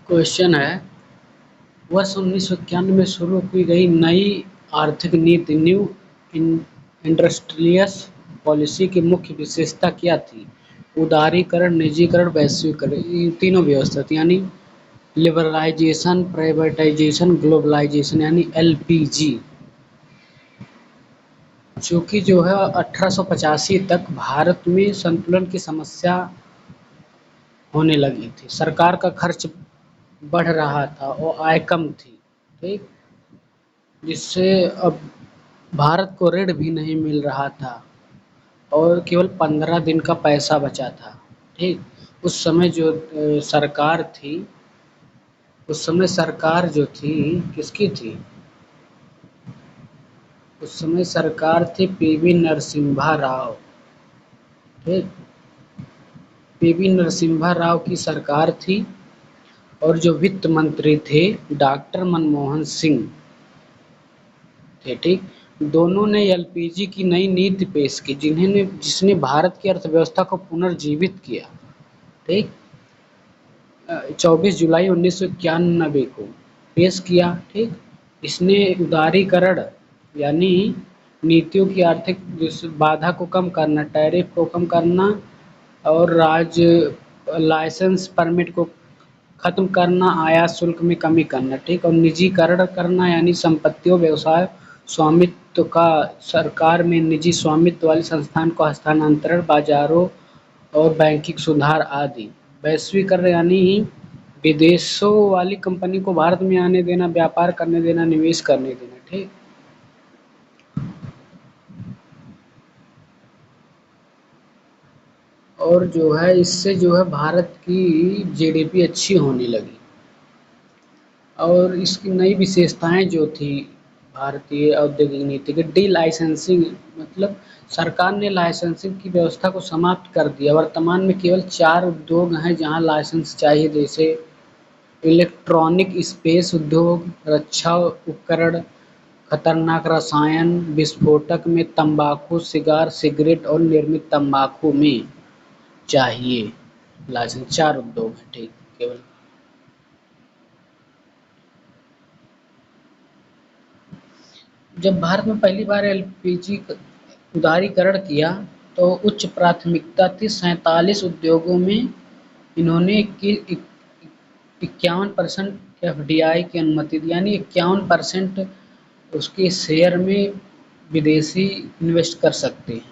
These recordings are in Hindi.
क्वेश्चन है, वर्ष 1991 में शुरू की गई नई आर्थिक नीति न्यू इंडस्ट्रियस पॉलिसी की मुख्य विशेषता क्या थी? उदारीकरण, निजीकरण, वैश्वीकरण, ये तीनों व्यवस्था थी, यानी लिबरलाइजेशन, प्राइवेटाइजेशन, ग्लोबलाइजेशन, यानी एलपीजी। चूँकि जो है 1885 तक भारत में संतुलन की समस्या होने लगी थी, सरकार का खर्च बढ़ रहा था और आय कम थी, ठीक, जिससे अब भारत को ऋण भी नहीं मिल रहा था और केवल 15 दिन का पैसा बचा था, ठीक। उस समय जो सरकार थी, उस समय सरकार जो थी किसकी थी? उस समय सरकार थी पीवी नरसिम्हा राव, ठीक। पीवी नरसिम्हा राव की सरकार थी और जो वित्त मंत्री थे डॉक्टर मनमोहन सिंह थे, ठीक। दोनों ने एलपीजी की नई नीति पेश की, जिसने भारत की अर्थव्यवस्था को पुनर्जीवित किया, ठीक। 24 जुलाई 1991 को पेश किया, ठीक। इसने उदारीकरण यानी नीतियों की आर्थिक बाधा को कम करना, टैरिफ को कम करना और राज्य लाइसेंस परमिट को खत्म करना, आयात शुल्क में कमी करना, ठीक। और निजीकरण करना यानी संपत्तियों, व्यवसाय स्वामित्व का सरकार में निजी स्वामित्व वाले संस्थान को हस्तांतरण, बाजारों और बैंकिंग सुधार आदि। वैश्वीकरण यानी विदेशों वाली कंपनी को भारत में आने देना, व्यापार करने देना, निवेश करने देना, ठीक। और जो है इससे जो है भारत की जीडीपी अच्छी होने लगी और इसकी नई विशेषताएं जो थी भारतीय औद्योगिक नीति की, डी लाइसेंसिंग, मतलब सरकार ने लाइसेंसिंग की व्यवस्था को समाप्त कर दिया। वर्तमान में केवल 4 उद्योग हैं जहां लाइसेंस चाहिए, जैसे इलेक्ट्रॉनिक, स्पेस उद्योग, रक्षा उपकरण, खतरनाक रसायन, विस्फोटक में तंबाकू, सिगार, सिगरेट और निर्मित तंबाकू में चाहिए लाइसेंस। 4 उद्योग हैं, ठीक, केवल। जब भारत में पहली बार एलपीजी उदारीकरण किया तो उच्च प्राथमिकता थी 47 उद्योगों में इन्होंने 51% एफडीआई की अनुमति दी, यानी 51% उसके शेयर में विदेशी इन्वेस्ट कर सकते हैं।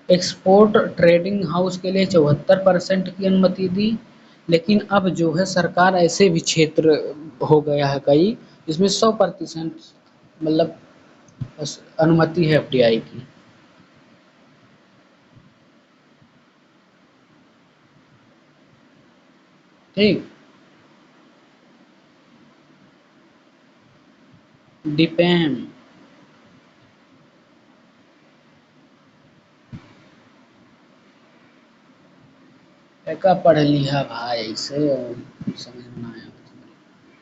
एक्सपोर्ट ट्रेडिंग हाउस के लिए 74% की अनुमति दी, लेकिन अब जो है सरकार ऐसे भी क्षेत्र हो गया है कई, जिसमें 100% मतलब अनुमति है एफडीआई की, ठीक। डिपेम का पढ़ लिया भाई से और समझ में ना आया।